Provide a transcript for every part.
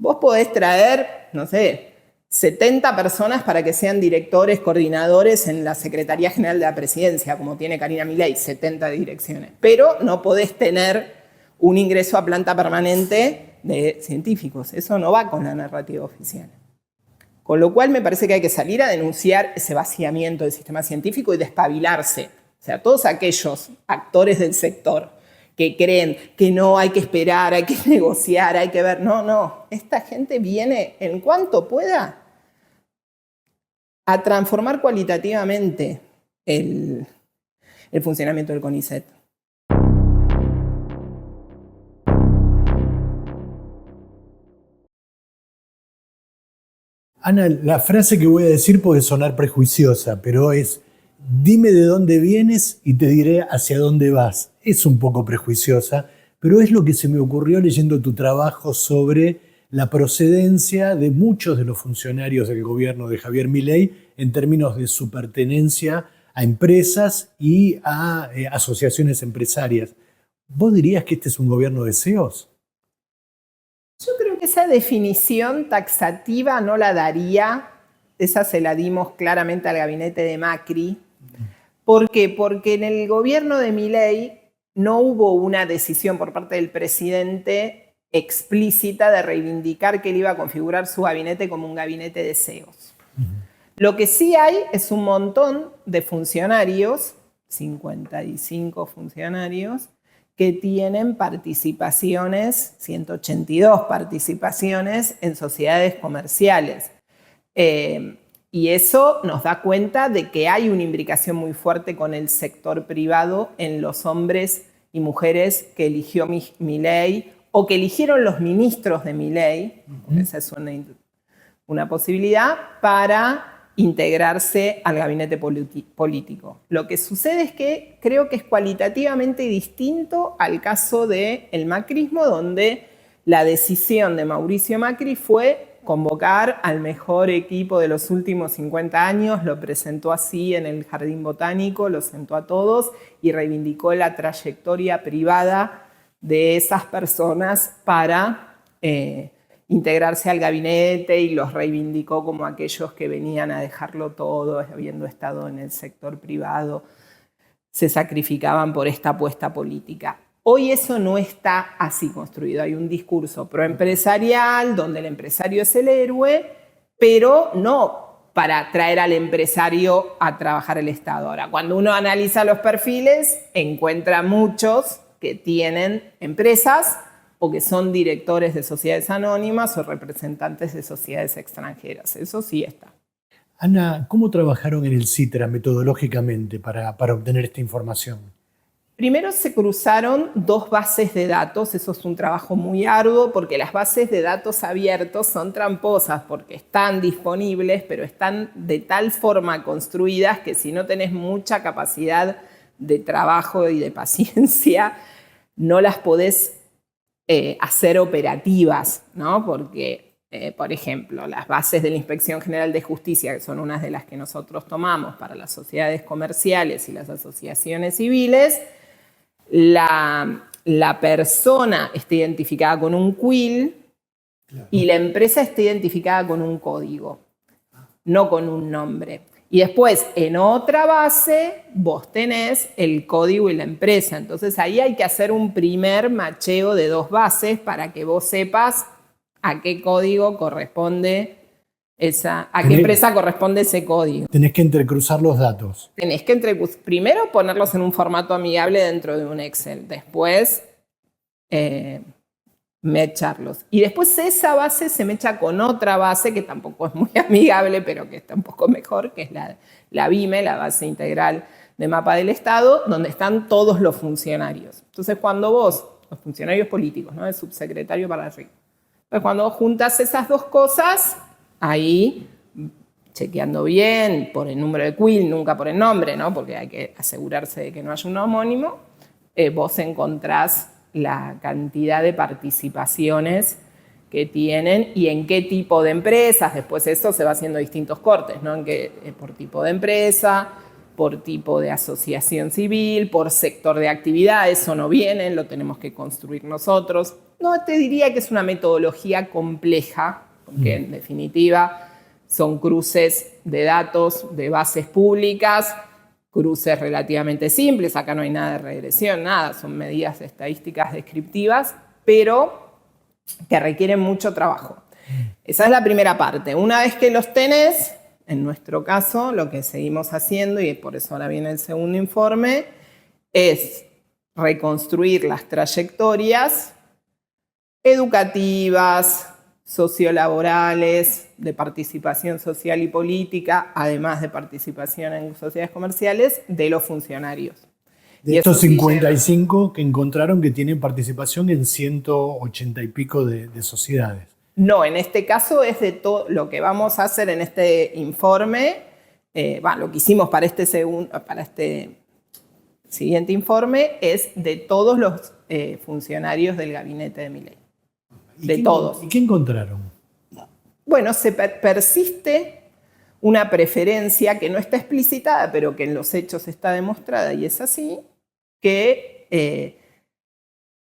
Vos podés traer, no sé, 70 personas para que sean directores, coordinadores en la Secretaría General de la Presidencia, como tiene Karina Milei, 70 direcciones. Pero no podés tener un ingreso a planta permanente de científicos. Eso no va con la narrativa oficial. Con lo cual me parece que hay que salir a denunciar ese vaciamiento del sistema científico y despabilarse. O sea, todos aquellos actores del sector que creen que no hay que esperar, hay que negociar, hay que ver. No. Esta gente viene en cuanto pueda a transformar cualitativamente el funcionamiento del CONICET. Ana, la frase que voy a decir puede sonar prejuiciosa, pero es: dime de dónde vienes y te diré hacia dónde vas. Es un poco prejuiciosa, pero es lo que se me ocurrió leyendo tu trabajo sobre la procedencia de muchos de los funcionarios del gobierno de Javier Milei en términos de su pertenencia a empresas y a asociaciones empresarias. ¿Vos dirías que este es un gobierno de CEOs? Yo creo que esa definición taxativa no la daría, esa se la dimos claramente al gabinete de Macri. ¿Por qué? Porque en el gobierno de Milei no hubo una decisión por parte del presidente explícita de reivindicar que él iba a configurar su gabinete como un gabinete de CEOs. Lo que sí hay es un montón de funcionarios, 55 funcionarios, que tienen participaciones, 182 participaciones en sociedades comerciales. Y eso nos da cuenta de que hay una imbricación muy fuerte con el sector privado en los hombres y mujeres que eligió Milei o que eligieron los ministros de Milei. Esa es una posibilidad para integrarse al gabinete político. Lo que sucede es que creo que es cualitativamente distinto al caso del macrismo, donde la decisión de Mauricio Macri fue convocar al mejor equipo de los últimos 50 años, lo presentó así en el Jardín Botánico, lo sentó a todos y reivindicó la trayectoria privada de esas personas para integrarse al gabinete y los reivindicó como aquellos que venían a dejarlo todo, habiendo estado en el sector privado, se sacrificaban por esta apuesta política. Hoy eso no está así construido. Hay un discurso proempresarial donde el empresario es el héroe, pero no para traer al empresario a trabajar el Estado. Ahora, cuando uno analiza los perfiles, encuentra muchos que tienen empresas o que son directores de sociedades anónimas o representantes de sociedades extranjeras. Eso sí está. Ana, ¿cómo trabajaron en el CITRA metodológicamente para obtener esta información? Primero se cruzaron dos bases de datos. Eso es un trabajo muy arduo porque las bases de datos abiertos son tramposas porque están disponibles, pero están de tal forma construidas que si no tenés mucha capacidad de trabajo y de paciencia, no las podés hacer operativas, ¿no? Porque, por ejemplo, las bases de la Inspección General de Justicia, que son unas de las que nosotros tomamos para las sociedades comerciales y las asociaciones civiles, la persona está identificada con un quill, claro, y la empresa está identificada con un código, no con un nombre. Y después, en otra base, vos tenés el código y la empresa. Entonces, ahí hay que hacer un primer macheo de dos bases para que vos sepas a qué código corresponde a qué empresa corresponde ese código. Tenés que entrecruzar los datos. Tenés que primero ponerlos en un formato amigable dentro de un Excel. Después mecharlos. Y después esa base se mecha con otra base que tampoco es muy amigable, pero que está un poco mejor, que es la BIME, la base integral de mapa del Estado, donde están todos los funcionarios. Entonces, cuando vos, los funcionarios políticos, ¿no? El subsecretario para arriba, pues cuando vos juntas esas dos cosas, ahí, chequeando bien por el número de quill, nunca por el nombre, ¿no? Porque hay que asegurarse de que no haya un homónimo, vos encontrás la cantidad de participaciones que tienen y en qué tipo de empresas. Después eso se va haciendo distintos cortes, ¿no? Por tipo de empresa, por tipo de asociación civil, por sector de actividad. Eso no viene, lo tenemos que construir nosotros. no te diría que es una metodología compleja, porque en definitiva son cruces de datos de bases públicas, cruces relativamente simples, acá no hay nada de regresión, nada, son medidas estadísticas descriptivas, pero que requieren mucho trabajo. Esa es la primera parte. Una vez que los tenés, en nuestro caso, lo que seguimos haciendo, y por eso ahora viene el segundo informe, es reconstruir las trayectorias educativas, sociolaborales, de participación social y política, además de participación en sociedades comerciales, de los funcionarios. De estos 55 que encontraron que tienen participación en 180 y pico de sociedades. No, en este caso es de todo lo que vamos a hacer en este informe, lo que hicimos para este siguiente informe es de todos los funcionarios del gabinete de Milei. De todos. ¿Y qué encontraron? Bueno, persiste una preferencia que no está explicitada, pero que en los hechos está demostrada, y es así, que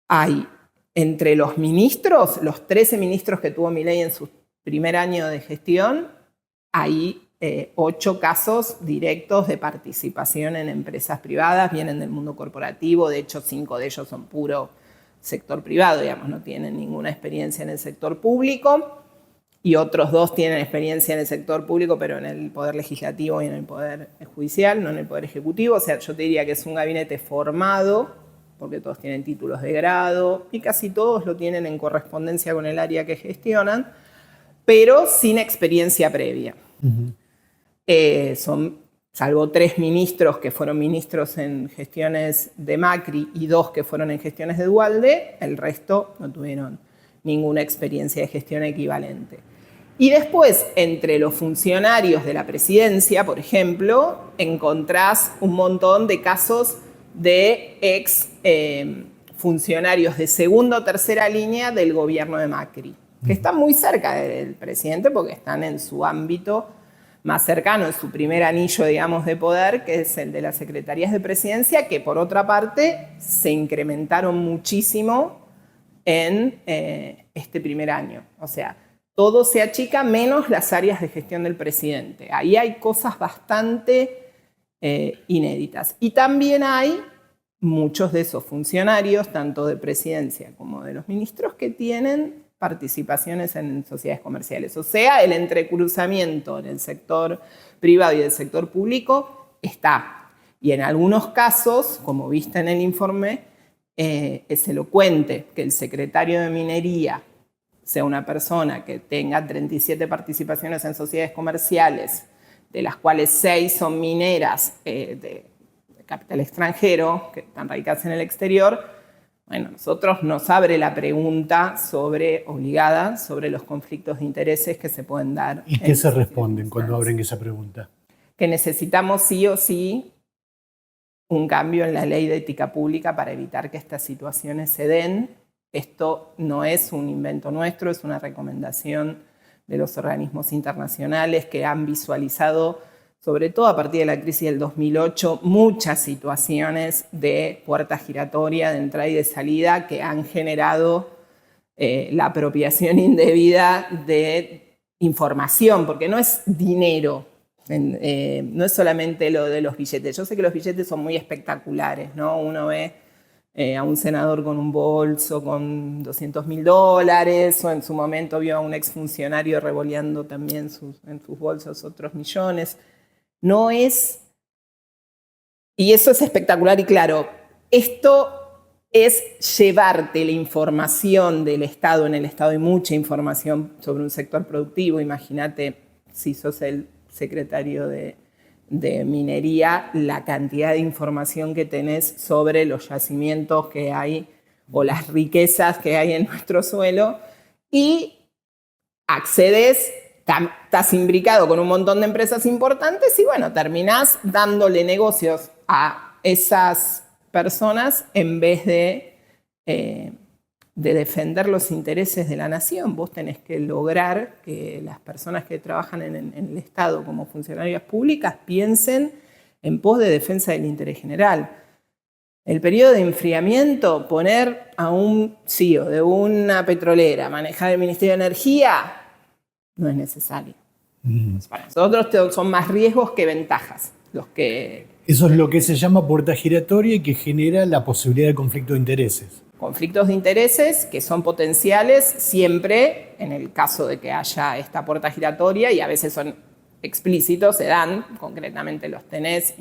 hay entre los ministros, los 13 ministros que tuvo Milei en su primer año de gestión, hay 8 casos directos de participación en empresas privadas, vienen del mundo corporativo, de hecho 5 de ellos son puro sector privado, digamos, no tienen ninguna experiencia en el sector público, y otros 2 tienen experiencia en el sector público, pero en el poder legislativo y en el poder judicial, no en el poder ejecutivo. O sea, yo te diría que es un gabinete formado, porque todos tienen títulos de grado, y casi todos lo tienen en correspondencia con el área que gestionan, pero sin experiencia previa. Salvo 3 ministros que fueron ministros en gestiones de Macri y 2 que fueron en gestiones de Duhalde, el resto no tuvieron ninguna experiencia de gestión equivalente. Y después, entre los funcionarios de la presidencia, por ejemplo, encontrás un montón de casos de ex funcionarios de segunda o tercera línea del gobierno de Macri, que están muy cerca del presidente porque están en su ámbito más cercano, en su primer anillo, digamos, de poder, que es el de las secretarías de presidencia, que por otra parte se incrementaron muchísimo en este primer año. O sea, todo se achica menos las áreas de gestión del presidente. Ahí hay cosas bastante inéditas. Y también hay muchos de esos funcionarios, tanto de presidencia como de los ministros, que tienen participaciones en sociedades comerciales. O sea, el entrecruzamiento en el sector privado y el sector público está. Y en algunos casos, como viste en el informe, es elocuente que el secretario de Minería sea una persona que tenga 37 participaciones en sociedades comerciales, de las cuales 6 son mineras de capital extranjero, que están radicadas en el exterior. Bueno, nosotros nos abre la pregunta obligada sobre los conflictos de intereses que se pueden dar. ¿Y qué se responden cuando abren esa pregunta? Que necesitamos sí o sí un cambio en la ley de ética pública para evitar que estas situaciones se den. Esto no es un invento nuestro, es una recomendación de los organismos internacionales que han visualizado, sobre todo a partir de la crisis del 2008, muchas situaciones de puerta giratoria, de entrada y de salida, que han generado la apropiación indebida de información, porque no es dinero, no es solamente lo de los billetes. Yo sé que los billetes son muy espectaculares, ¿no? Uno ve a un senador con un bolso con $200.000, o en su momento vio a un exfuncionario revoleando también en sus bolsos otros millones. No es... Y eso es espectacular y claro, esto es llevarte la información del Estado. En el Estado hay mucha información sobre un sector productivo. Imagínate, si sos el secretario de Minería, la cantidad de información que tenés sobre los yacimientos que hay o las riquezas que hay en nuestro suelo, y accedes, estás imbricado con un montón de empresas importantes y bueno, terminás dándole negocios a esas personas en vez de defender los intereses de la nación. Vos tenés que lograr que las personas que trabajan en el Estado como funcionarias públicas piensen en pos de defensa del interés general. El periodo de enfriamiento, poner a un CEO de una petrolera a manejar el Ministerio de Energía, no es necesario. Para nosotros son más riesgos que ventajas. Eso es lo que se llama puerta giratoria y que genera la posibilidad de conflicto de intereses. Conflictos de intereses que son potenciales siempre en el caso de que haya esta puerta giratoria, y a veces son explícitos, se dan, concretamente los tenés,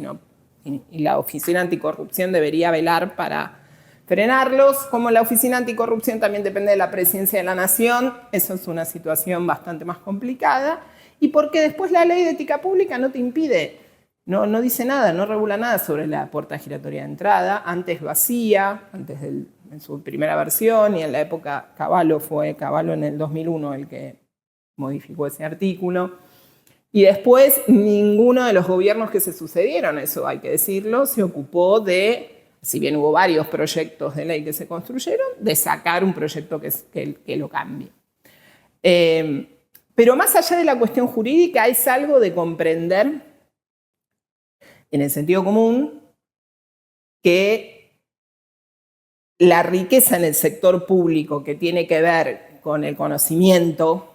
y la Oficina Anticorrupción debería velar para frenarlos. Como la Oficina Anticorrupción también depende de la Presidencia de la Nación, eso es una situación bastante más complicada, y porque después la Ley de Ética Pública no te impide, no dice nada, no regula nada sobre la puerta giratoria de entrada. Antes lo hacía, en su primera versión, y en la época Cavallo en el 2001 el que modificó ese artículo. Y después ninguno de los gobiernos que se sucedieron, eso hay que decirlo, se ocupó de, si bien hubo varios proyectos de ley que se construyeron, de sacar un proyecto que lo cambie. Pero más allá de la cuestión jurídica, es algo de comprender en el sentido común que la riqueza en el sector público que tiene que ver con el conocimiento,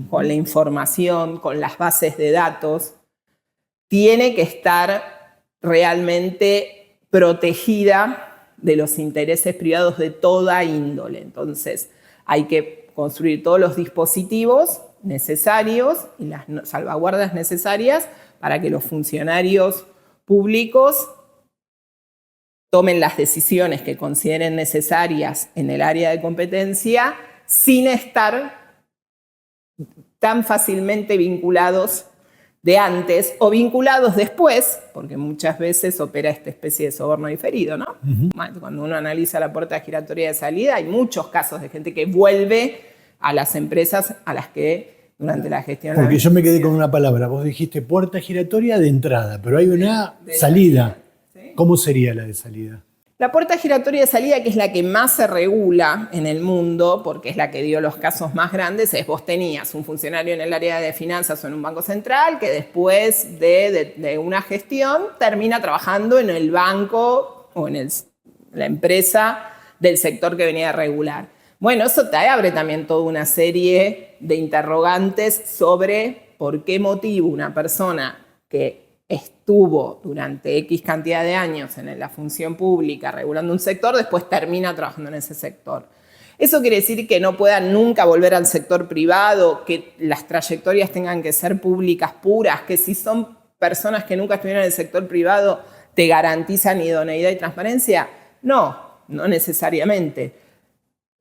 con la información, con las bases de datos, tiene que estar realmente protegida de los intereses privados de toda índole. Entonces, hay que construir todos los dispositivos necesarios y las salvaguardas necesarias para que los funcionarios públicos tomen las decisiones que consideren necesarias en el área de competencia sin estar tan fácilmente vinculados de antes o vinculados después, porque muchas veces opera esta especie de soborno diferido, ¿no? Cuando uno analiza la puerta giratoria de salida, hay muchos casos de gente que vuelve a las empresas a las que durante la gestión... Porque yo me quedé con una palabra, vos dijiste puerta giratoria de entrada, pero hay una salida. ¿Sí? ¿Cómo sería la de salida? La puerta giratoria de salida, que es la que más se regula en el mundo, porque es la que dio los casos más grandes, es vos tenías un funcionario en el área de finanzas o en un banco central que después de una gestión termina trabajando en el banco o en la empresa del sector que venía a regular. Bueno, eso te abre también toda una serie de interrogantes sobre por qué motivo una persona que estuvo durante X cantidad de años en la función pública regulando un sector, después termina trabajando en ese sector. ¿Eso quiere decir que no puedan nunca volver al sector privado, que las trayectorias tengan que ser públicas puras, que si son personas que nunca estuvieron en el sector privado te garantizan idoneidad y transparencia? No necesariamente.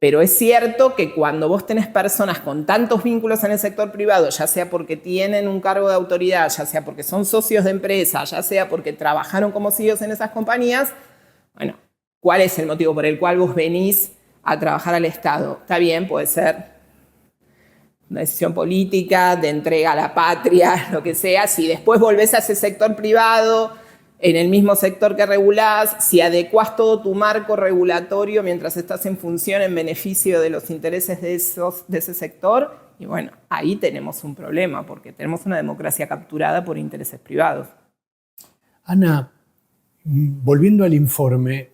Pero es cierto que cuando vos tenés personas con tantos vínculos en el sector privado, ya sea porque tienen un cargo de autoridad, ya sea porque son socios de empresa, ya sea porque trabajaron como CEOs en esas compañías, bueno, ¿cuál es el motivo por el cual vos venís a trabajar al Estado? Está bien, puede ser una decisión política, de entrega a la patria, lo que sea. Si después volvés a ese sector privado, en el mismo sector que regulás, si adecuás todo tu marco regulatorio mientras estás en función en beneficio de los intereses de ese sector, y bueno, ahí tenemos un problema, porque tenemos una democracia capturada por intereses privados. Ana, volviendo al informe,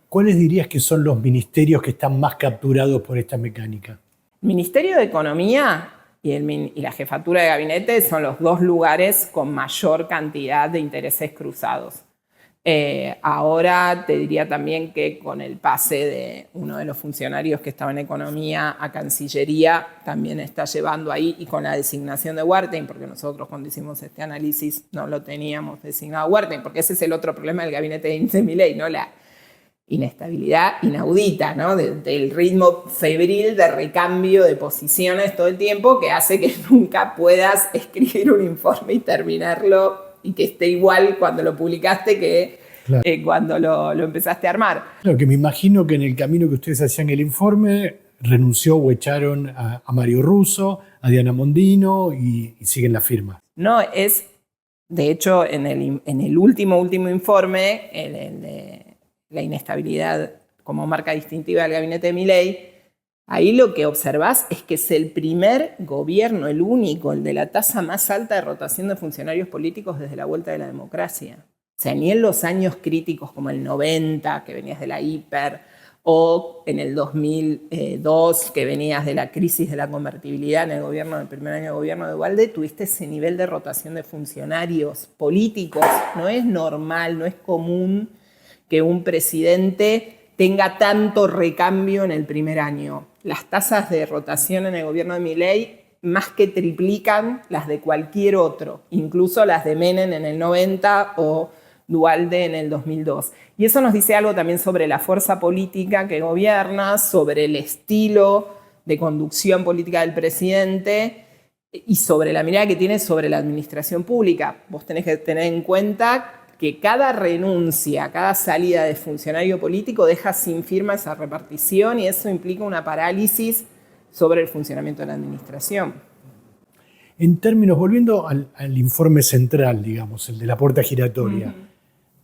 ¿cuáles dirías que son los ministerios que están más capturados por esta mecánica? El Ministerio de Economía y la jefatura de gabinete son los dos lugares con mayor cantidad de intereses cruzados. Ahora te diría también que con el pase de uno de los funcionarios que estaba en Economía a Cancillería, también está llevando ahí, y con la designación de Wertheim, porque nosotros cuando hicimos este análisis no lo teníamos designado a Wertheim, porque ese es el otro problema del gabinete de Milei, ¿no? La inestabilidad inaudita, ¿no? Del ritmo febril de recambio de posiciones todo el tiempo, que hace que nunca puedas escribir un informe y terminarlo y que esté igual cuando lo publicaste que claro, cuando lo empezaste a armar. Claro, que me imagino que en el camino que ustedes hacían el informe renunció o echaron a Mario Russo, a Diana Mondino y siguen las firmas. No, es, de hecho, en el último informe, el de la inestabilidad como marca distintiva del gabinete de Milei, ahí lo que observás es que es el primer gobierno, el único, el de la tasa más alta de rotación de funcionarios políticos desde la vuelta de la democracia. sea, ni en los años críticos como el 90, que venías de la hiper, o en el 2002, que venías de la crisis de la convertibilidad en el primer año de gobierno de Ubalde, tuviste ese nivel de rotación de funcionarios políticos. No es normal, no es común que un presidente tenga tanto recambio en el primer año. Las tasas de rotación en el gobierno de Milei más que triplican las de cualquier otro, incluso las de Menem en el 90 o Duhalde en el 2002. Y eso nos dice algo también sobre la fuerza política que gobierna, sobre el estilo de conducción política del presidente y sobre la mirada que tiene sobre la administración pública. Vos tenés que tener en cuenta que cada renuncia, cada salida de funcionario político deja sin firma esa repartición y eso implica una parálisis sobre el funcionamiento de la administración. En términos, volviendo al informe central, digamos, el de la puerta giratoria,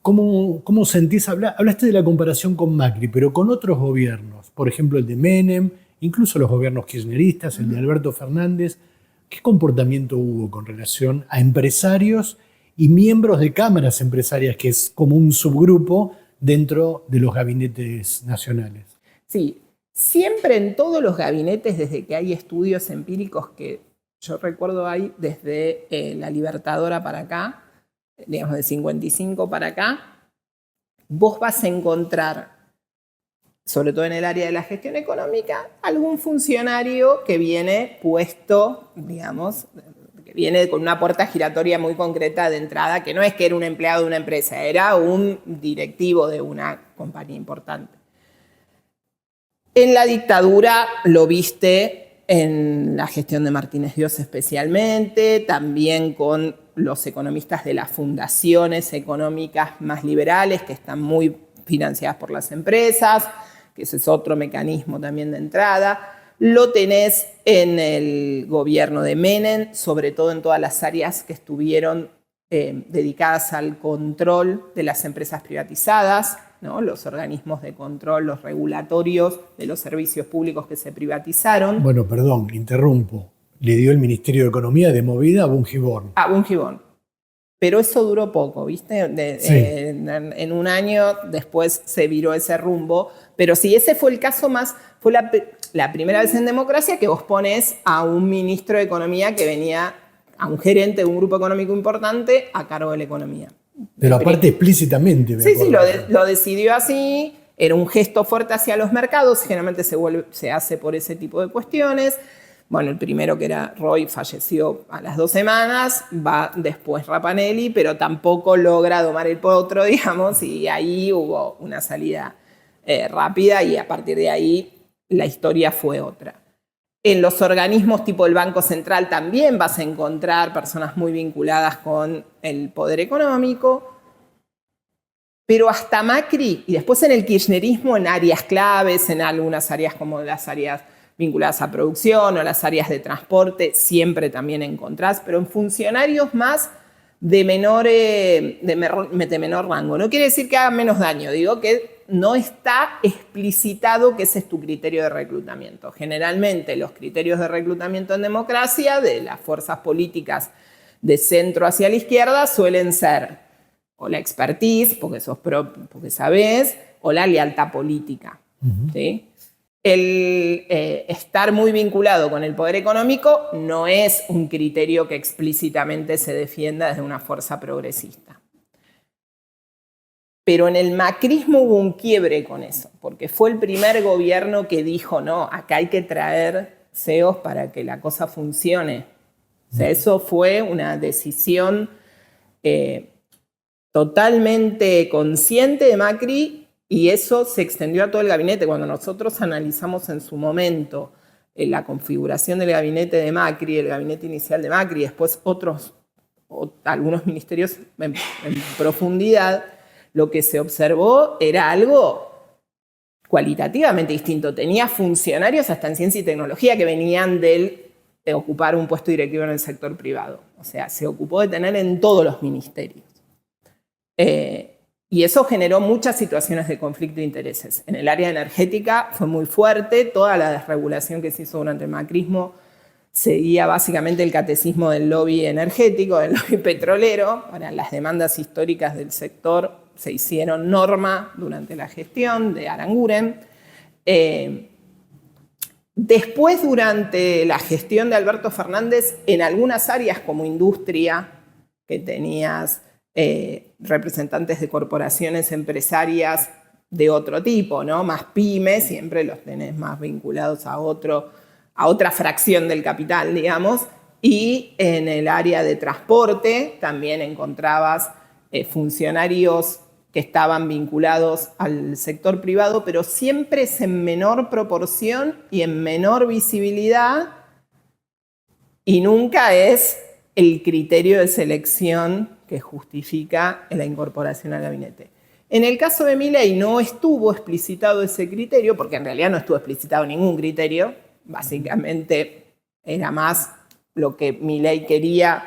¿cómo sentís? Hablaste de la comparación con Macri, pero con otros gobiernos, por ejemplo el de Menem, incluso los gobiernos kirchneristas, el de Alberto Fernández. ¿Qué comportamiento hubo con relación a empresarios y miembros de cámaras empresarias, que es como un subgrupo dentro de los gabinetes nacionales? Sí, siempre en todos los gabinetes, desde que hay estudios empíricos que yo recuerdo hay desde la Libertadora para acá, digamos de 55 para acá, vos vas a encontrar, sobre todo en el área de la gestión económica, algún funcionario que viene puesto, digamos, que viene con una puerta giratoria muy concreta de entrada, que no es que era un empleado de una empresa, era un directivo de una compañía importante. En la dictadura lo viste en la gestión de Martínez Dios especialmente, también con los economistas de las fundaciones económicas más liberales, que están muy financiadas por las empresas, que ese es otro mecanismo también de entrada. Lo tenés en el gobierno de Menem, sobre todo en todas las áreas que estuvieron dedicadas al control de las empresas privatizadas, ¿no? Los organismos de control, los regulatorios de los servicios públicos que se privatizaron. Bueno, perdón, interrumpo. Le dio el Ministerio de Economía de movida a Bungiborn. A Bungiborn. Pero eso duró poco, ¿viste? Sí. En un año después se viró ese rumbo. Pero sí, ese fue el caso más... Fue la primera vez en democracia que vos pones a un ministro de Economía que venía, a un gerente de un grupo económico importante a cargo de la economía. Pero aparte explícitamente. Sí, lo decidió así, era un gesto fuerte hacia los mercados, generalmente se hace por ese tipo de cuestiones. Bueno, el primero que era Roy falleció a las 2 semanas, va después Rapanelli, pero tampoco logra domar el potro, digamos, y ahí hubo una salida rápida y a partir de ahí la historia fue otra. En los organismos tipo el Banco Central también vas a encontrar personas muy vinculadas con el poder económico, pero hasta Macri, y después en el kirchnerismo en áreas claves, en algunas áreas como las áreas vinculadas a producción o las áreas de transporte, siempre también encontrás, pero en funcionarios más de menor rango. No quiere decir que hagan menos daño, digo que no está explicitado que ese es tu criterio de reclutamiento. Generalmente los criterios de reclutamiento en democracia de las fuerzas políticas de centro hacia la izquierda suelen ser o la expertise, porque sabés, o la lealtad política. ¿Sí? El estar muy vinculado con el poder económico no es un criterio que explícitamente se defienda desde una fuerza progresista. Pero en el macrismo hubo un quiebre con eso, porque fue el primer gobierno que dijo, no, acá hay que traer CEOs para que la cosa funcione. O sea, eso fue una decisión totalmente consciente de Macri y eso se extendió a todo el gabinete. Cuando nosotros analizamos en su momento la configuración del gabinete de Macri, el gabinete inicial de Macri, y después algunos ministerios en profundidad, lo que se observó era algo cualitativamente distinto. Tenía funcionarios hasta en ciencia y tecnología que venían de ocupar un puesto directivo en el sector privado. O sea, se ocupó de tener en todos los ministerios. Y eso generó muchas situaciones de conflicto de intereses. En el área energética fue muy fuerte, toda la desregulación que se hizo durante el macrismo seguía básicamente el catecismo del lobby energético, del lobby petrolero. Ahora, las demandas históricas del sector se hicieron norma durante la gestión de Aranguren. Después, durante la gestión de Alberto Fernández, en algunas áreas como industria, que tenías representantes de corporaciones empresarias de otro tipo, ¿no? Más pymes, siempre los tenés más vinculados a otra fracción del capital, digamos. Y en el área de transporte también encontrabas funcionarios que estaban vinculados al sector privado, pero siempre es en menor proporción y en menor visibilidad, y nunca es el criterio de selección que justifica la incorporación al gabinete. En el caso de Milei no estuvo explicitado ese criterio, porque en realidad no estuvo explicitado ningún criterio, básicamente era más lo que Milei quería.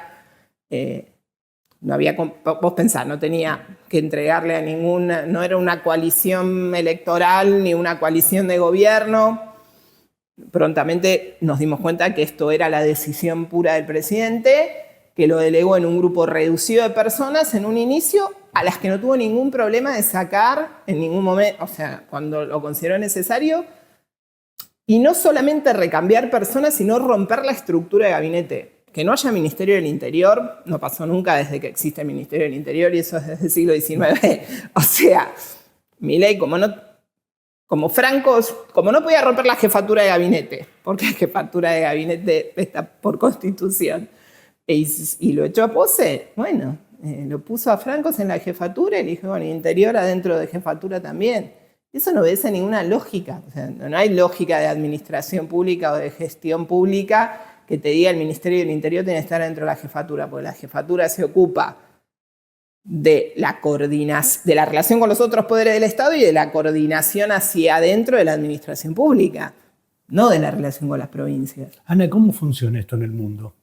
No había, vos pensás, no tenía que entregarle a ninguna, no era una coalición electoral ni una coalición de gobierno. Prontamente nos dimos cuenta que esto era la decisión pura del presidente, que lo delegó en un grupo reducido de personas en un inicio, a las que no tuvo ningún problema de sacar en ningún momento, o sea, cuando lo consideró necesario, y no solamente recambiar personas, sino romper la estructura de gabinete. Que no haya Ministerio del Interior no pasó nunca desde que existe el Ministerio del Interior, y eso es desde el siglo XIX. O sea, Milei, como no podía romper la jefatura de gabinete, porque la jefatura de gabinete está por constitución, y lo echó a Pose, bueno, lo puso a Francos en la jefatura y le dijo, bueno, Interior adentro de jefatura también. Eso no obedece a ninguna lógica. O sea, no hay lógica de administración pública o de gestión pública que te diga el Ministerio del Interior tiene que estar dentro de la jefatura, porque la jefatura se ocupa de la relación con los otros poderes del Estado y de la coordinación hacia adentro de la administración pública, no de la relación con las provincias. Ana, ¿cómo funciona esto en el mundo?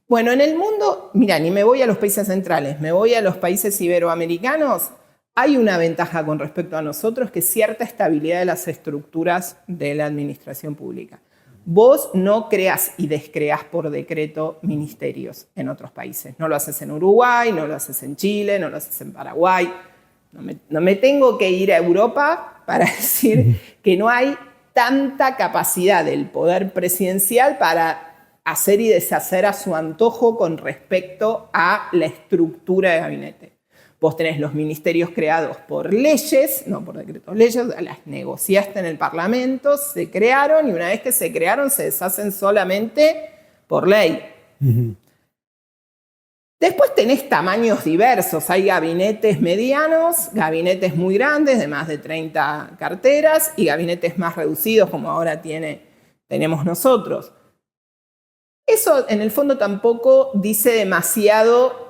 Bueno, en el mundo, mira, ni me voy a los países centrales, me voy a los países iberoamericanos. Hay una ventaja con respecto a nosotros, que es cierta estabilidad de las estructuras de la administración pública. Vos no creás y descreás por decreto ministerios en otros países. No lo haces en Uruguay, no lo haces en Chile, no lo haces en Paraguay. No me tengo que ir a Europa para decir que no hay tanta capacidad del poder presidencial para hacer y deshacer a su antojo con respecto a la estructura de gabinete. Vos tenés los ministerios creados por leyes, no por decretos, leyes, las negociaste en el Parlamento, se crearon, y una vez que se crearon se deshacen solamente por ley. Después tenés tamaños diversos, hay gabinetes medianos, gabinetes muy grandes de más de 30 carteras y gabinetes más reducidos como ahora tenemos nosotros. Eso en el fondo tampoco dice demasiado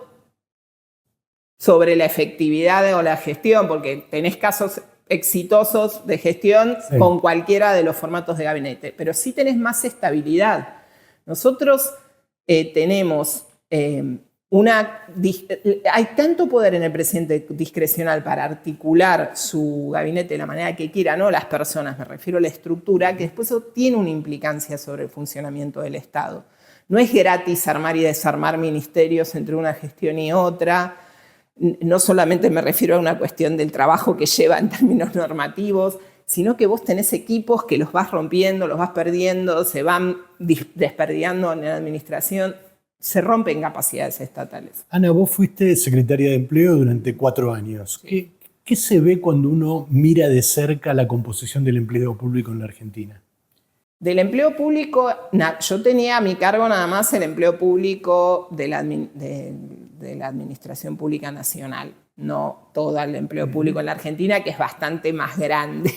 sobre la efectividad o la gestión, porque tenés casos exitosos de gestión con cualquiera de los formatos de gabinete, pero sí tenés más estabilidad. Nosotros tenemos hay tanto poder en el presidente discrecional para articular su gabinete de la manera que quiera, no las personas, me refiero a la estructura, que después eso tiene una implicancia sobre el funcionamiento del Estado. No es gratis armar y desarmar ministerios entre una gestión y otra. No solamente me refiero a una cuestión del trabajo que lleva en términos normativos, sino que vos tenés equipos que los vas rompiendo, los vas perdiendo, se van desperdigando en la administración, se rompen capacidades estatales. Ana, vos fuiste secretaria de Empleo durante 4 años. Sí. ¿Qué se ve cuando uno mira de cerca la composición del empleo público en la Argentina? Del empleo público, yo tenía a mi cargo nada más el empleo público de la Administración Pública Nacional, no todo el empleo público en la Argentina, que es bastante más grande.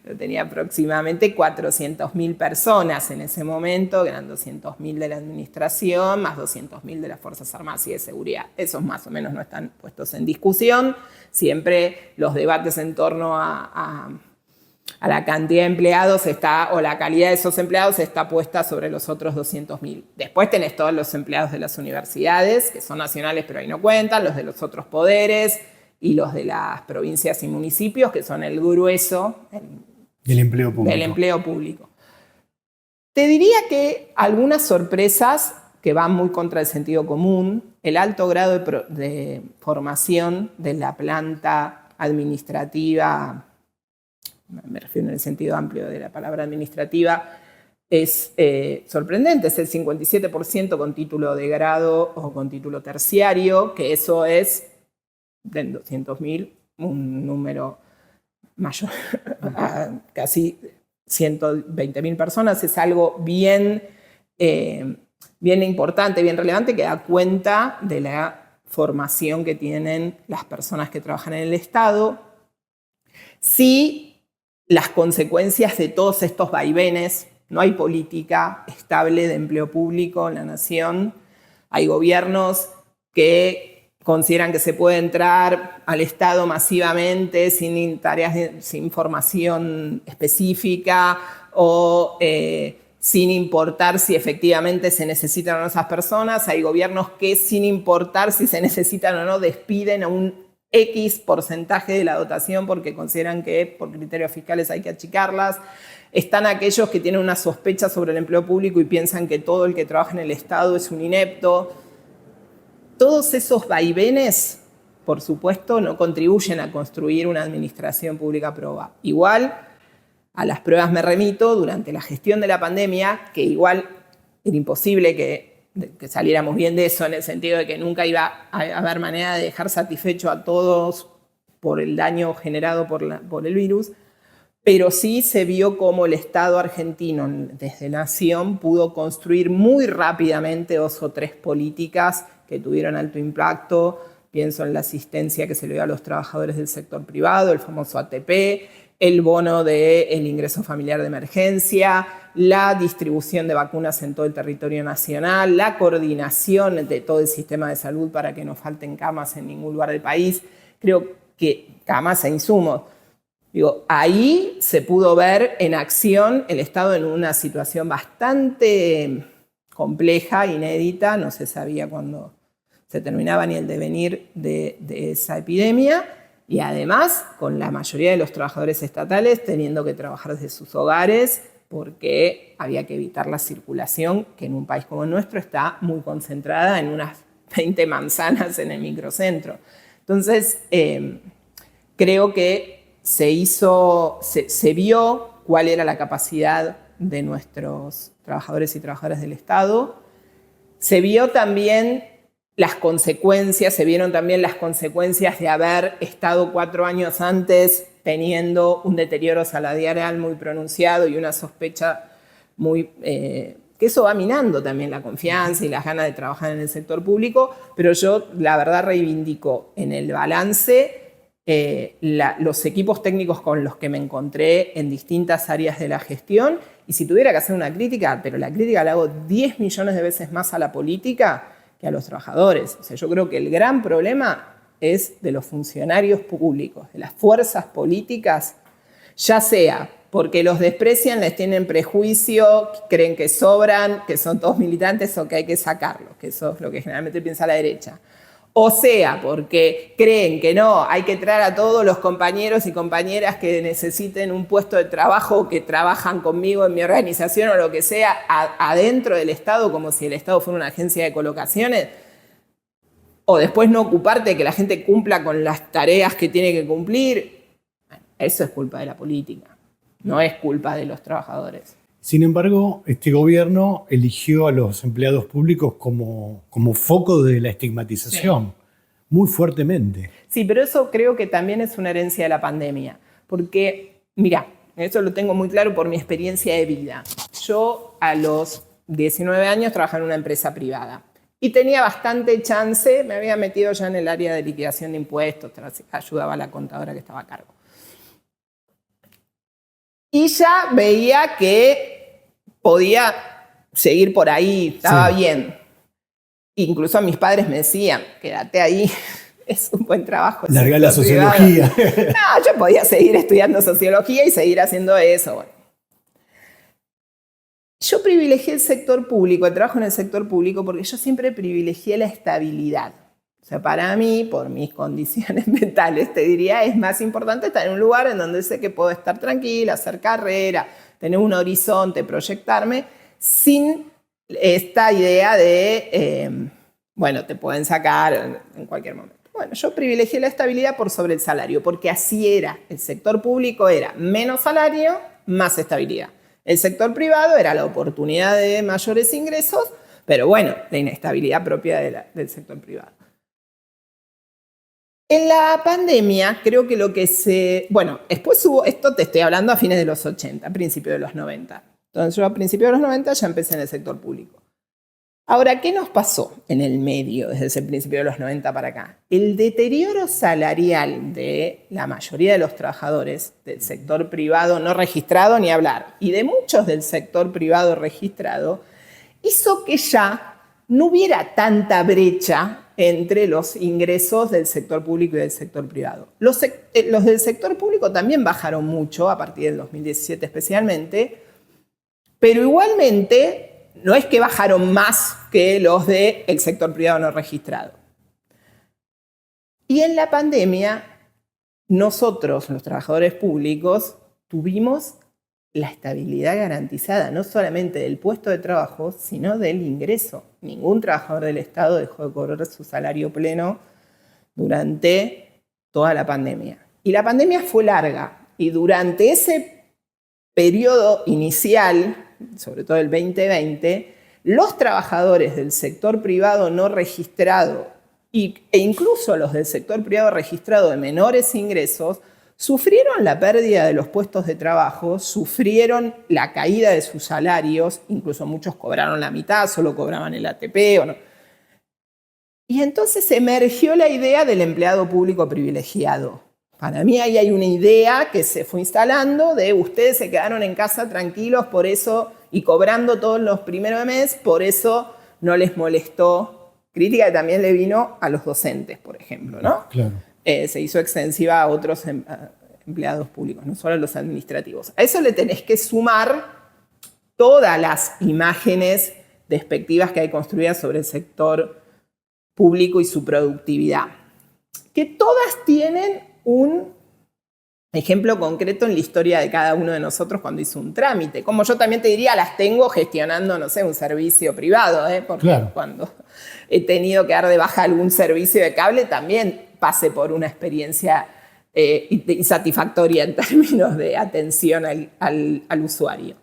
Yo tenía aproximadamente 400.000 personas en ese momento, que eran 200.000 de la Administración, más 200.000 de las Fuerzas Armadas y de Seguridad. Esos más o menos no están puestos en discusión. Siempre los debates en torno a la cantidad de empleados o la calidad de esos empleados está puesta sobre los otros 200.000. Después tenés todos los empleados de las universidades, que son nacionales pero ahí no cuentan, los de los otros poderes y los de las provincias y municipios, que son el grueso del empleo público. Del empleo público. Te diría que algunas sorpresas que van muy contra el sentido común, el alto grado de formación de la planta administrativa, me refiero en el sentido amplio de la palabra administrativa, es sorprendente, es el 57% con título de grado o con título terciario, que eso es de 200.000, un número mayor, casi 120.000 personas, es algo bien importante, bien relevante, que da cuenta de la formación que tienen las personas que trabajan en el Estado. Sí, las consecuencias de todos estos vaivenes, no hay política estable de empleo público en la nación, hay gobiernos que consideran que se puede entrar al Estado masivamente sin sin formación específica o sin importar si efectivamente se necesitan o no esas personas. Hay gobiernos que sin importar si se necesitan o no despiden a un X porcentaje de la dotación porque consideran que por criterios fiscales hay que achicarlas. Están aquellos que tienen una sospecha sobre el empleo público y piensan que todo el que trabaja en el Estado es un inepto. Todos esos vaivenes, por supuesto, no contribuyen a construir una administración pública proba. Igual, a las pruebas me remito durante la gestión de la pandemia, que igual era imposible que saliéramos bien de eso, en el sentido de que nunca iba a haber manera de dejar satisfecho a todos por el daño generado por el virus, pero sí se vio cómo el Estado argentino, desde Nación, pudo construir muy rápidamente 2 o 3 políticas que tuvieron alto impacto. Pienso en la asistencia que se le dio a los trabajadores del sector privado, el famoso ATP, el bono del ingreso familiar de emergencia, la distribución de vacunas en todo el territorio nacional, la coordinación de todo el sistema de salud para que no falten camas en ningún lugar del país. Creo que camas e insumos. Ahí se pudo ver en acción el Estado en una situación bastante compleja, inédita, no se sabía cuándo se terminaba ni el devenir de esa epidemia, y además con la mayoría de los trabajadores estatales teniendo que trabajar desde sus hogares porque había que evitar la circulación, que en un país como el nuestro está muy concentrada en unas 20 manzanas en el microcentro. Entonces, creo que se vio cuál era la capacidad de nuestros trabajadores y trabajadoras del Estado. Se vio también se vieron también las consecuencias de haber estado 4 años antes teniendo un deterioro salarial muy pronunciado y una sospecha muy... que eso va minando también la confianza y las ganas de trabajar en el sector público, pero yo la verdad reivindico en el balance los equipos técnicos con los que me encontré en distintas áreas de la gestión, y si tuviera que hacer una crítica, pero la crítica la hago 10 millones de veces más a la política que a los trabajadores. O sea, yo creo que el gran problema es de los funcionarios públicos, de las fuerzas políticas, ya sea porque los desprecian, les tienen prejuicio, creen que sobran, que son todos militantes o que hay que sacarlos, que eso es lo que generalmente piensa la derecha. O sea, porque creen que no, hay que traer a todos los compañeros y compañeras que necesiten un puesto de trabajo, que trabajan conmigo en mi organización o lo que sea, adentro del Estado, como si el Estado fuera una agencia de colocaciones. O después no ocuparte de que la gente cumpla con las tareas que tiene que cumplir. Eso es culpa de la política, no es culpa de los trabajadores. Sin embargo, este gobierno eligió a los empleados públicos como foco de la estigmatización, muy fuertemente. Sí, pero eso creo que también es una herencia de la pandemia. Porque, mira, eso lo tengo muy claro por mi experiencia de vida. Yo a los 19 años trabajaba en una empresa privada y tenía bastante chance, me había metido ya en el área de liquidación de impuestos, ayudaba a la contadora que estaba a cargo. Y ya veía que podía seguir por ahí, estaba bien. Incluso mis padres me decían, quédate ahí, es un buen trabajo. Larga la sociología. No, yo podía seguir estudiando sociología y seguir haciendo eso. Bueno. Yo privilegié el sector público, el trabajo en el sector público, porque yo siempre privilegié la estabilidad. O sea, para mí, por mis condiciones mentales, te diría, es más importante estar en un lugar en donde sé que puedo estar tranquila, hacer carrera, tener un horizonte, proyectarme, sin esta idea de, bueno, te pueden sacar en cualquier momento. Bueno, yo privilegié la estabilidad por sobre el salario, porque así era. El sector público era menos salario, más estabilidad. El sector privado era la oportunidad de mayores ingresos, pero bueno, la inestabilidad propia del sector privado. En la pandemia, creo que lo que bueno, después hubo, esto te estoy hablando a fines de los 80, principios de los 90. Entonces yo a principios de los 90 ya empecé en el sector público. Ahora, ¿qué nos pasó en el medio desde ese principio de los 90 para acá? El deterioro salarial de la mayoría de los trabajadores del sector privado no registrado, ni hablar, y de muchos del sector privado registrado, hizo que ya no hubiera tanta brecha entre los ingresos del sector público y del sector privado. Los del sector público también bajaron mucho, a partir del 2017 especialmente, pero igualmente no es que bajaron más que los del sector privado no registrado. Y en la pandemia, nosotros, los trabajadores públicos, tuvimos la estabilidad garantizada, no solamente del puesto de trabajo, sino del ingreso. Ningún trabajador del Estado dejó de cobrar su salario pleno durante toda la pandemia. Y la pandemia fue larga, y durante ese periodo inicial, sobre todo el 2020, los trabajadores del sector privado no registrado e incluso los del sector privado registrado de menores ingresos sufrieron la pérdida de los puestos de trabajo, sufrieron la caída de sus salarios, incluso muchos cobraron la mitad, solo cobraban el ATP. O no. Y entonces emergió la idea del empleado público privilegiado. Para mí ahí hay una idea que se fue instalando de ustedes se quedaron en casa tranquilos por eso y cobrando todos los primeros de mes, por eso no les molestó. Crítica que también le vino a los docentes, por ejemplo, ¿no? Claro. Se hizo extensiva a otros empleados públicos, no solo a los administrativos. A eso le tenés que sumar todas las imágenes despectivas que hay construidas sobre el sector público y su productividad, que todas tienen un ejemplo concreto en la historia de cada uno de nosotros cuando hizo un trámite. Como yo también te diría, las tengo gestionando, no sé, un servicio privado, porque claro, cuando he tenido que dar de baja algún servicio de cable, también pasé por una experiencia insatisfactoria en términos de atención al usuario.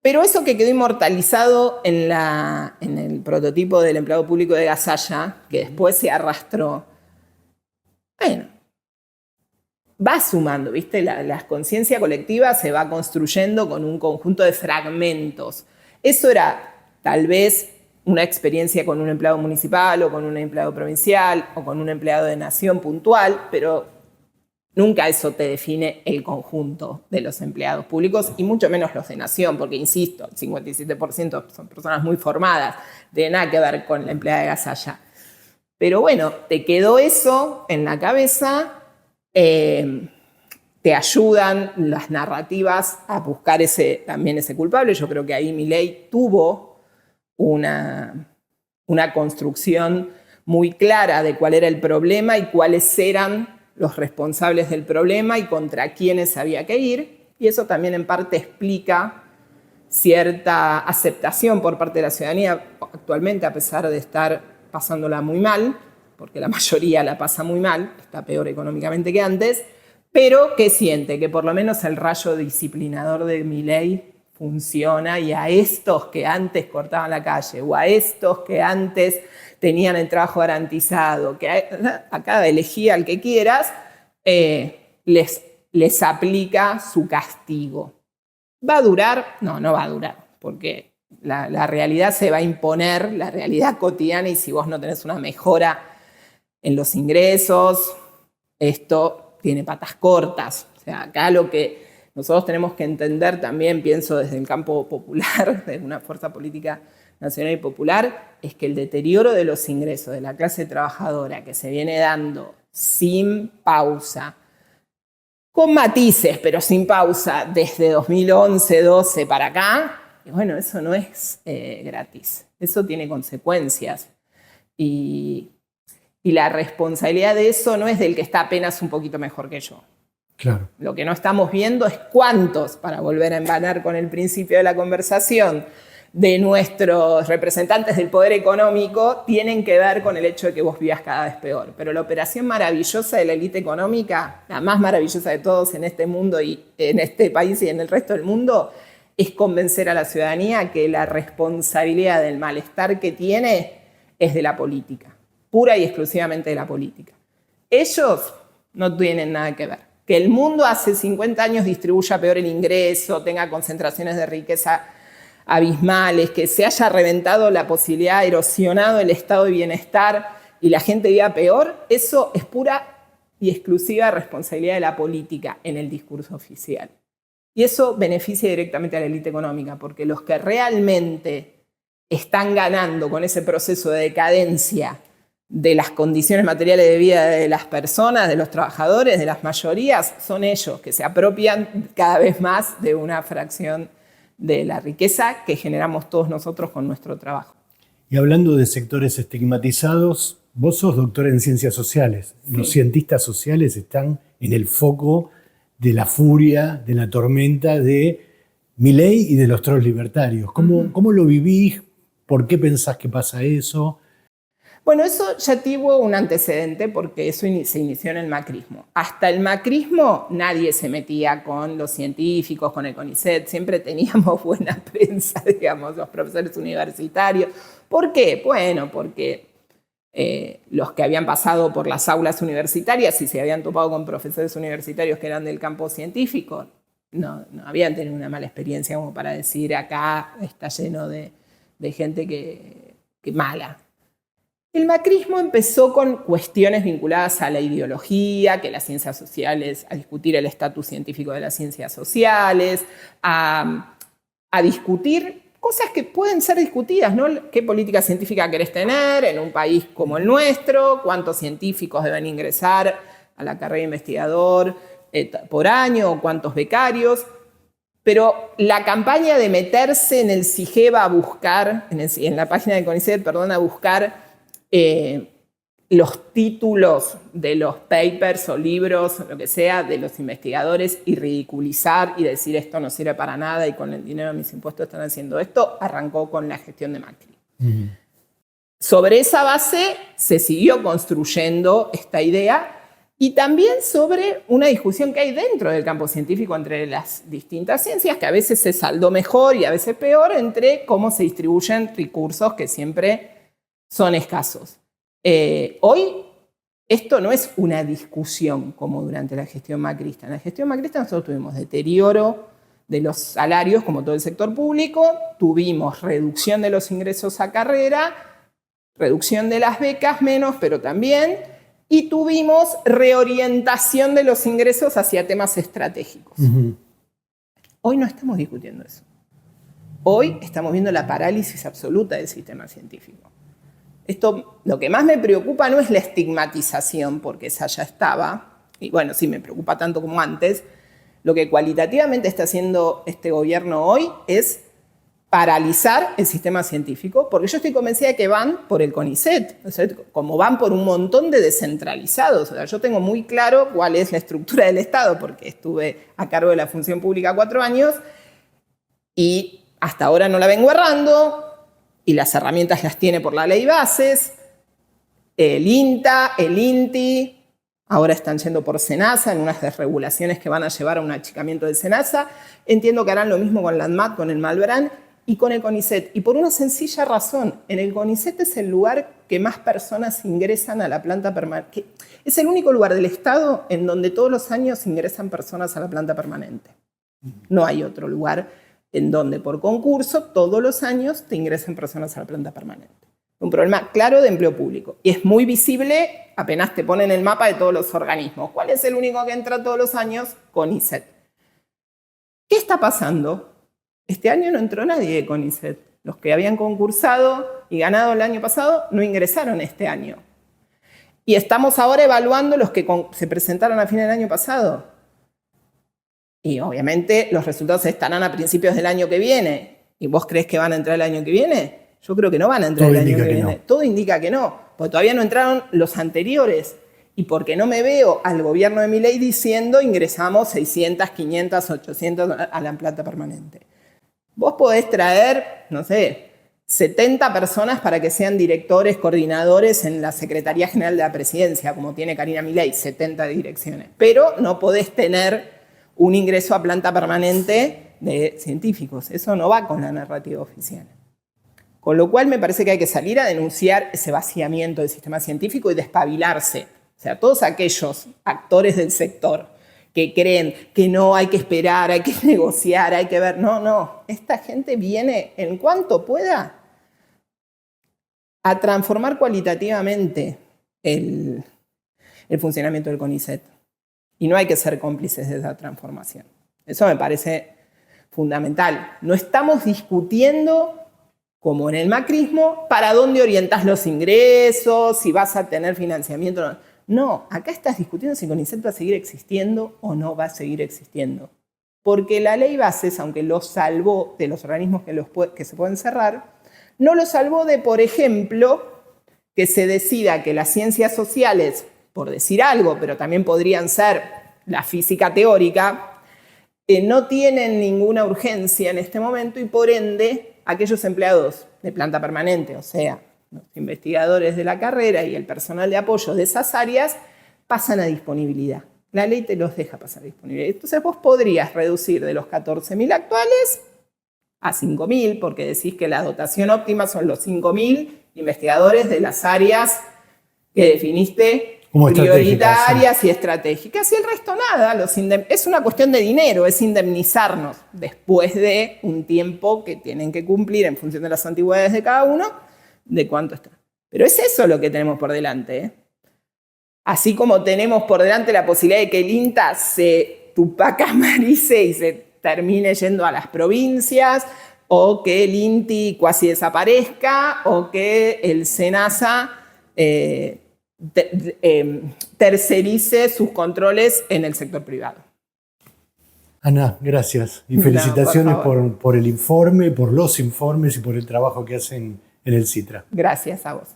Pero eso que quedó inmortalizado en el prototipo del empleado público de Gasalla, que después se arrastró, bueno, va sumando, ¿viste? La conciencia colectiva se va construyendo con un conjunto de fragmentos. Eso era tal vez una experiencia con un empleado municipal o con un empleado provincial o con un empleado de nación puntual, pero nunca eso te define el conjunto de los empleados públicos y mucho menos los de nación, porque insisto, el 57% son personas muy formadas, no tiene nada que ver con la empleada de Gasalla. Pero bueno, te quedó eso en la cabeza, te ayudan las narrativas a buscar también ese culpable. Yo creo que ahí Milei tuvo una construcción muy clara de cuál era el problema y cuáles eran los responsables del problema y contra quiénes había que ir. Y eso también en parte explica cierta aceptación por parte de la ciudadanía actualmente, a pesar de estar pasándola muy mal, porque la mayoría la pasa muy mal, está peor económicamente que antes, pero que siente que por lo menos el rayo disciplinador de Milei funciona y a estos que antes cortaban la calle o a estos que antes tenían el trabajo garantizado, que acá elegí al que quieras, les aplica su castigo. ¿Va a durar? No, no va a durar, porque la realidad se va a imponer, la realidad cotidiana, y si vos no tenés una mejora en los ingresos, esto tiene patas cortas. O sea, acá lo que nosotros tenemos que entender también, pienso desde el campo popular, de una fuerza política nacional y popular, es que el deterioro de los ingresos de la clase trabajadora que se viene dando sin pausa, con matices, pero sin pausa, desde 2011-12 para acá, y bueno, eso no es gratis. Eso tiene consecuencias. Y la responsabilidad de eso no es del que está apenas un poquito mejor que yo. Claro. Lo que no estamos viendo es cuántos, para volver a embanar con el principio de la conversación, de nuestros representantes del poder económico tienen que ver con el hecho de que vos vivas cada vez peor. Pero la operación maravillosa de la élite económica, la más maravillosa de todos en este mundo y en este país y en el resto del mundo, es convencer a la ciudadanía que la responsabilidad del malestar que tiene es de la política, pura y exclusivamente de la política. Ellos no tienen nada que ver. Que el mundo hace 50 años distribuya peor el ingreso, tenga concentraciones de riqueza abismales, que se haya reventado la posibilidad, erosionado el estado de bienestar y la gente viva peor, eso es pura y exclusiva responsabilidad de la política en el discurso oficial. Y eso beneficia directamente a la élite económica, porque los que realmente están ganando con ese proceso de decadencia de las condiciones materiales de vida de las personas, de los trabajadores, de las mayorías, son ellos que se apropian cada vez más de una fracción de la riqueza que generamos todos nosotros con nuestro trabajo. Y hablando de sectores estigmatizados, vos sos doctora en ciencias sociales. Sí. Los cientistas sociales están en el foco de la furia, de la tormenta de Milei y de los trolls libertarios. ¿Cómo lo vivís? ¿Por qué pensás que pasa eso? Bueno, eso ya tuvo un antecedente porque eso se inició en el macrismo. Hasta el macrismo nadie se metía con los científicos, con el CONICET. Siempre teníamos buena prensa, digamos, los profesores universitarios. ¿Por qué? Bueno, porque los que habían pasado por las aulas universitarias y se habían topado con profesores universitarios que eran del campo científico, no habían tenido una mala experiencia como para decir acá está lleno de gente que mala. El macrismo empezó con cuestiones vinculadas a la ideología, que las ciencias sociales, a discutir el estatus científico de las ciencias sociales, a discutir cosas que pueden ser discutidas, ¿no? ¿Qué política científica querés tener en un país como el nuestro? ¿Cuántos científicos deben ingresar a la carrera de investigador por año? ¿Cuántos becarios? Pero la campaña de meterse en el CIGEVA a buscar, en la página de CONICET, perdón, a buscar los títulos de los papers o libros, lo que sea, de los investigadores y ridiculizar y decir esto no sirve para nada y con el dinero de mis impuestos están haciendo esto, arrancó con la gestión de Macri. Uh-huh. Sobre esa base se siguió construyendo esta idea y también sobre una discusión que hay dentro del campo científico entre las distintas ciencias, que a veces se saldó mejor y a veces peor, entre cómo se distribuyen recursos que siempre son escasos. Hoy esto no es una discusión como durante la gestión macrista. En la gestión macrista nosotros tuvimos deterioro de los salarios como todo el sector público, tuvimos reducción de los ingresos a carrera, reducción de las becas menos, pero también, y tuvimos reorientación de los ingresos hacia temas estratégicos. Uh-huh. Hoy no estamos discutiendo eso. Hoy estamos viendo la parálisis absoluta del sistema científico. Esto, lo que más me preocupa no es la estigmatización, porque esa ya estaba, y bueno, sí me preocupa tanto como antes. Lo que cualitativamente está haciendo este gobierno hoy es paralizar el sistema científico, porque yo estoy convencida de que van por el CONICET, o sea, como van por un montón de descentralizados. O sea, yo tengo muy claro cuál es la estructura del Estado, porque estuve a cargo de la función pública 4 años, y hasta ahora no la vengo errando, y las herramientas las tiene por la ley bases, el INTA, el INTI, ahora están yendo por SENASA en unas desregulaciones que van a llevar a un achicamiento del SENASA. Entiendo que harán lo mismo con la ANMAT, con el Malbrán y con el CONICET. Y por una sencilla razón, en el CONICET es el lugar que más personas ingresan a la planta permanente. Es el único lugar del Estado en donde todos los años ingresan personas a la planta permanente. No hay otro lugar en donde por concurso todos los años te ingresan personas a la planta permanente. Un problema claro de empleo público. Y es muy visible apenas te ponen el mapa de todos los organismos. ¿Cuál es el único que entra todos los años? CONICET. ¿Qué está pasando? Este año no entró nadie de CONICET. Los que habían concursado y ganado el año pasado no ingresaron este año. Y estamos ahora evaluando los que se presentaron a fin del año pasado. Y obviamente los resultados estarán a principios del año que viene. ¿Y vos crees que van a entrar el año que viene? Yo creo que no van a entrar el año que viene. Todo indica que no, porque todavía no entraron los anteriores. Y porque no me veo al gobierno de Milei diciendo ingresamos 600, 500, 800 a la planta permanente. Vos podés traer, no sé, 70 personas para que sean directores, coordinadores en la Secretaría General de la Presidencia, como tiene Karina Milei, 70 direcciones. Pero no podés tener un ingreso a planta permanente de científicos. Eso no va con la narrativa oficial. Con lo cual me parece que hay que salir a denunciar ese vaciamiento del sistema científico y despabilarse. O sea, todos aquellos actores del sector que creen que no hay que esperar, hay que negociar, hay que ver. No. Esta gente viene en cuanto pueda a transformar cualitativamente el funcionamiento del CONICET. Y no hay que ser cómplices de esa transformación. Eso me parece fundamental. No estamos discutiendo, como en el macrismo, para dónde orientas los ingresos, si vas a tener financiamiento o no. No, acá estás discutiendo si CONICET va a seguir existiendo o no va a seguir existiendo. Porque la ley Bases, aunque lo salvó de los organismos que se pueden cerrar, no lo salvó de, por ejemplo, que se decida que las ciencias sociales, por decir algo, pero también podrían ser la física teórica, no tienen ninguna urgencia en este momento y por ende aquellos empleados de planta permanente, o sea, los investigadores de la carrera y el personal de apoyo de esas áreas, pasan a disponibilidad. La ley te los deja pasar a disponibilidad. Entonces vos podrías reducir de los 14.000 actuales a 5.000, porque decís que la dotación óptima son los 5.000 investigadores de las áreas que definiste como prioritarias y estratégicas, y el resto nada. Es una cuestión de dinero, es indemnizarnos después de un tiempo que tienen que cumplir en función de las antigüedades de cada uno, de cuánto está. Pero es eso lo que tenemos por delante, ¿eh? Así como tenemos por delante la posibilidad de que el INTA se tupacamarice y se termine yendo a las provincias, o que el INTI cuasi desaparezca, o que el SENASA tercerice sus controles en el sector privado. Ana, gracias. Y felicitaciones por el informe, por los informes y por el trabajo que hacen en el CITRA. Gracias a vos.